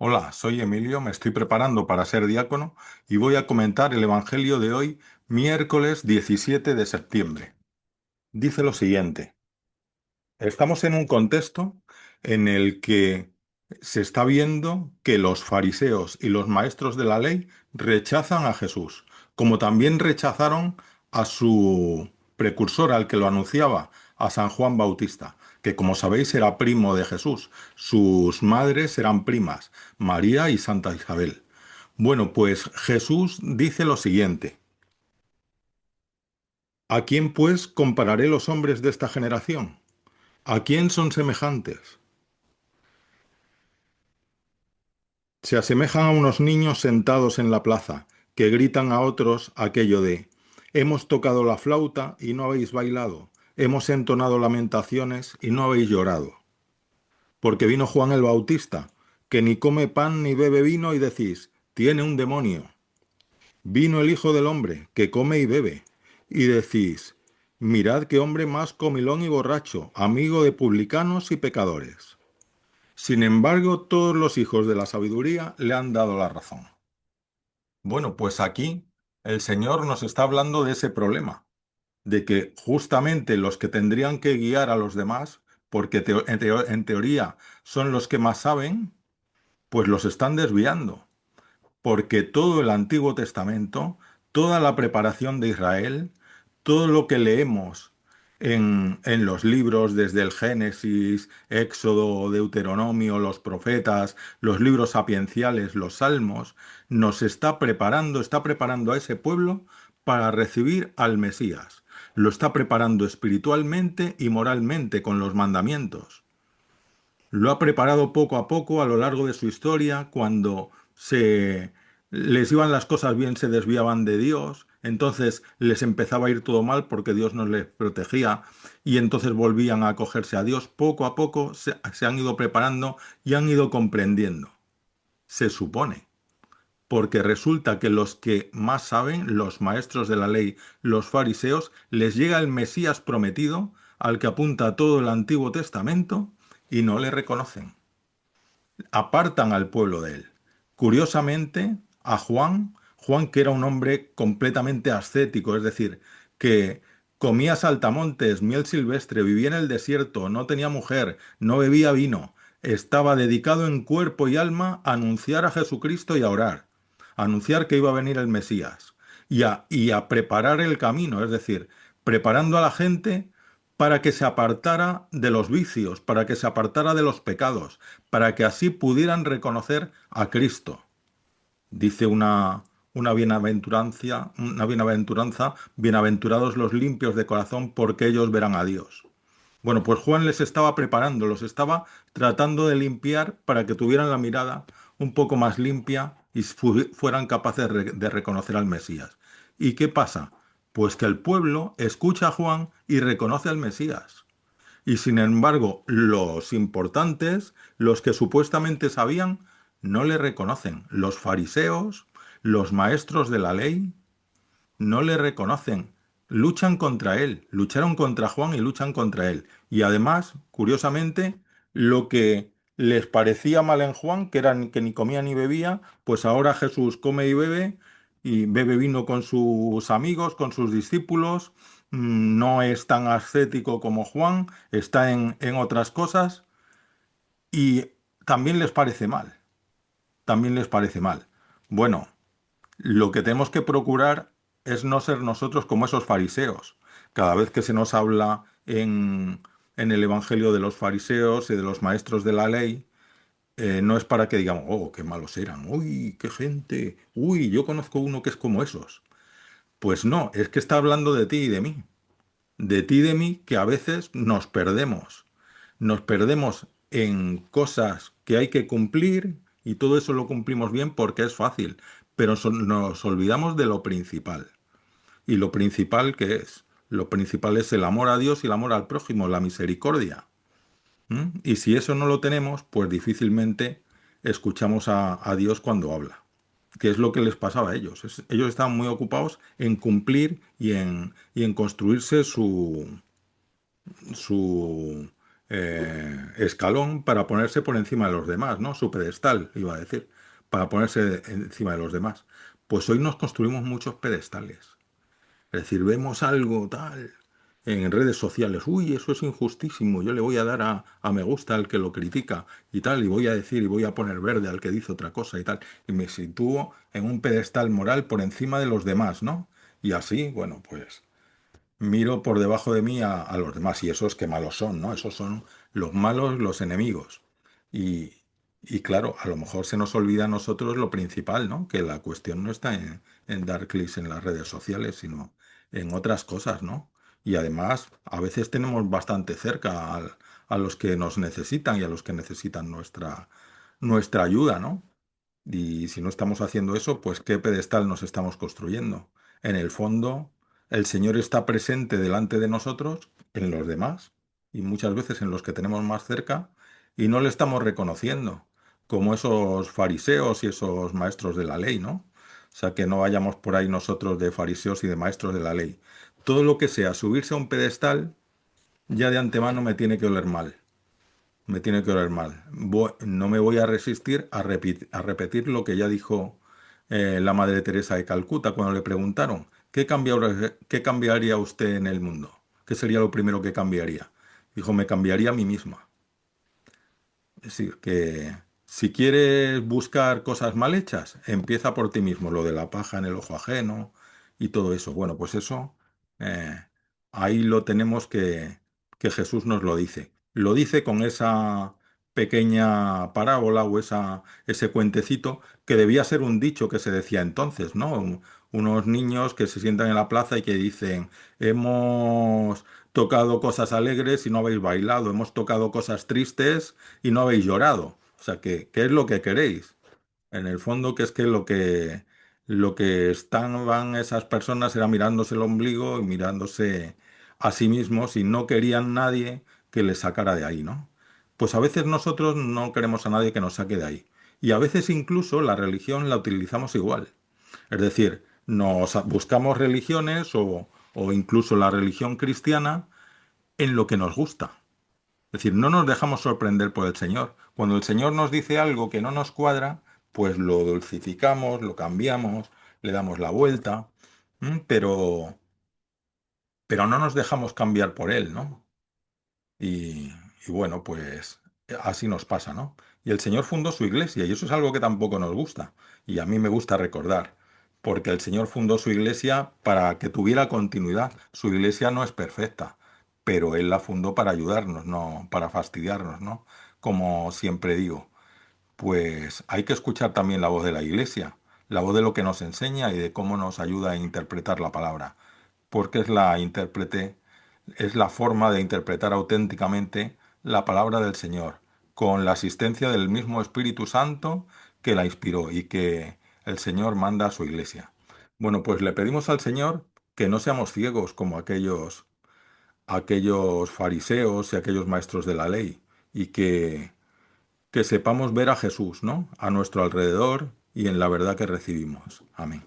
Hola, soy Emilio, me estoy preparando para ser diácono y voy a comentar el Evangelio de hoy, miércoles 17 de septiembre. Dice lo siguiente: estamos en un contexto en el que se está viendo que los fariseos y los maestros de la ley rechazan a Jesús, como también rechazaron a su precursor, al que lo anunciaba, a San Juan Bautista, que como sabéis era primo de Jesús. Sus madres eran primas, María y Santa Isabel. Bueno, pues Jesús dice lo siguiente: ¿a quién pues compararé los hombres de esta generación? ¿A quién son semejantes? Se asemejan a unos niños sentados en la plaza, que gritan a otros aquello de: hemos tocado la flauta y no habéis bailado, hemos entonado lamentaciones y no habéis llorado. Porque vino Juan el Bautista, que ni come pan ni bebe vino, y decís: tiene un demonio. Vino el Hijo del Hombre, que come y bebe, y decís: mirad qué hombre más comilón y borracho, amigo de publicanos y pecadores. Sin embargo, todos los hijos de la sabiduría le han dado la razón. Bueno, pues aquí el Señor nos está hablando de ese problema, de que justamente los que tendrían que guiar a los demás, porque en teoría son los que más saben, pues los están desviando, porque todo el Antiguo Testamento, toda la preparación de Israel, todo lo que leemos en los libros, desde el Génesis, Éxodo, Deuteronomio, los profetas, los libros sapienciales, los salmos, nos está preparando a ese pueblo para recibir al Mesías. Lo está preparando espiritualmente y moralmente con los mandamientos. Lo ha preparado poco a poco a lo largo de su historia, cuando se les iban las cosas bien, se desviaban de Dios, entonces les empezaba a ir todo mal porque Dios no les protegía y entonces volvían a acogerse a Dios. Poco a poco se han ido preparando y han ido comprendiendo, se supone, porque resulta que los que más saben, los maestros de la ley, los fariseos, les llega el Mesías prometido, al que apunta todo el Antiguo Testamento, y no le reconocen, apartan al pueblo de él. Curiosamente, a Juan, que era un hombre completamente ascético, es decir, que comía saltamontes, miel silvestre, vivía en el desierto, no tenía mujer, no bebía vino, estaba dedicado en cuerpo y alma a anunciar a Jesucristo y a orar, a anunciar que iba a venir el Mesías y a preparar el camino, es decir, preparando a la gente para que se apartara de los vicios, para que se apartara de los pecados, para que así pudieran reconocer a Cristo. Dice una bienaventuranza: bienaventurados los limpios de corazón, porque ellos verán a Dios. Bueno, pues Juan les estaba preparando, los estaba tratando de limpiar para que tuvieran la mirada un poco más limpia y fueran capaces de reconocer al Mesías. ¿Y qué pasa? Pues que el pueblo escucha a Juan y reconoce al Mesías. Y sin embargo, los importantes, los que supuestamente sabían, no le reconocen. Los fariseos, los maestros de la ley, no le reconocen. Luchan contra él, lucharon contra Juan y luchan contra él. Y además, curiosamente, lo que les parecía mal en Juan, que era que ni comía ni bebía, pues ahora Jesús come y bebe vino con sus amigos, con sus discípulos. No es tan ascético como Juan, está en otras cosas y también les parece mal, también les parece mal. Bueno, lo que tenemos que procurar es no ser nosotros como esos fariseos. Cada vez que se nos habla en el Evangelio de los fariseos y de los maestros de la ley, no es para que digamos: oh, qué malos eran, uy, qué gente, uy, yo conozco uno que es como esos. Pues no, es que está hablando de ti y de ti y de mí, que a veces nos perdemos. Nos perdemos en cosas que hay que cumplir y todo eso lo cumplimos bien porque es fácil, pero nos olvidamos de lo principal. ¿Y lo principal qué es? Lo principal es el amor a Dios y el amor al prójimo, la misericordia. Y si eso no lo tenemos, pues difícilmente escuchamos a Dios cuando habla. Que es lo que les pasaba a ellos. Ellos estaban muy ocupados en cumplir y en construirse su escalón para ponerse por encima de los demás, ¿no? Su pedestal, iba a decir, para ponerse encima de los demás. Pues hoy nos construimos muchos pedestales. Es decir, vemos algo tal en redes sociales, uy, eso es injustísimo, yo le voy a dar a me gusta al que lo critica y tal, y voy a decir y voy a poner verde al que dice otra cosa y tal, y me sitúo en un pedestal moral por encima de los demás, ¿no? Y así, bueno, pues miro por debajo de mí a los demás, y esos que malos son, ¿no? Esos son los malos, los enemigos. Y, y claro, a lo mejor se nos olvida a nosotros lo principal, ¿no? Que la cuestión no está en dar clics en las redes sociales, sino en otras cosas, ¿no? Y además, a veces tenemos bastante cerca a los que nos necesitan y a los que necesitan nuestra ayuda, ¿no? Y si no estamos haciendo eso, pues ¿qué pedestal nos estamos construyendo? En el fondo, el Señor está presente delante de nosotros, en los demás, y muchas veces en los que tenemos más cerca, y no le estamos reconociendo, como esos fariseos y esos maestros de la ley, ¿no? O sea, que no vayamos por ahí nosotros de fariseos y de maestros de la ley. Todo lo que sea subirse a un pedestal, ya de antemano me tiene que oler mal. Me tiene que oler mal. No me voy a resistir a repetir lo que ya dijo la Madre Teresa de Calcuta cuando le preguntaron, qué cambiaría usted en el mundo? ¿Qué sería lo primero que cambiaría? Dijo, me cambiaría a mí misma. Es decir, que si quieres buscar cosas mal hechas, empieza por ti mismo, lo de la paja en el ojo ajeno y todo eso. Bueno, pues eso, eh, ahí lo tenemos que Jesús nos lo dice. Lo dice con esa pequeña parábola o ese cuentecito que debía ser un dicho que se decía entonces, ¿no? Unos niños que se sientan en la plaza y que dicen, hemos tocado cosas alegres y no habéis bailado, hemos tocado cosas tristes y no habéis llorado. O sea, ¿qué es lo que queréis? En el fondo, que es que lo que estaban esas personas era mirándose el ombligo y mirándose a sí mismos y no querían nadie que les sacara de ahí, ¿no? Pues a veces nosotros no queremos a nadie que nos saque de ahí. Y a veces incluso la religión la utilizamos igual. Es decir, nos buscamos religiones o incluso la religión cristiana en lo que nos gusta. Es decir, no nos dejamos sorprender por el Señor. Cuando el Señor nos dice algo que no nos cuadra, pues lo dulcificamos, lo cambiamos, le damos la vuelta, pero no nos dejamos cambiar por Él, ¿no? Y, y bueno, pues así nos pasa, ¿no? Y el Señor fundó su iglesia y eso es algo que tampoco nos gusta. Y a mí me gusta recordar, porque el Señor fundó su iglesia para que tuviera continuidad. Su iglesia no es perfecta, pero Él la fundó para ayudarnos, no para fastidiarnos, ¿no? Como siempre digo, pues hay que escuchar también la voz de la iglesia, la voz de lo que nos enseña y de cómo nos ayuda a interpretar la palabra, porque es la forma de interpretar auténticamente la palabra del Señor, con la asistencia del mismo Espíritu Santo que la inspiró y que el Señor manda a su iglesia. Bueno, pues le pedimos al Señor que no seamos ciegos como aquellos fariseos y aquellos maestros de la ley, y que sepamos ver a Jesús, ¿no? A nuestro alrededor y en la verdad que recibimos. Amén.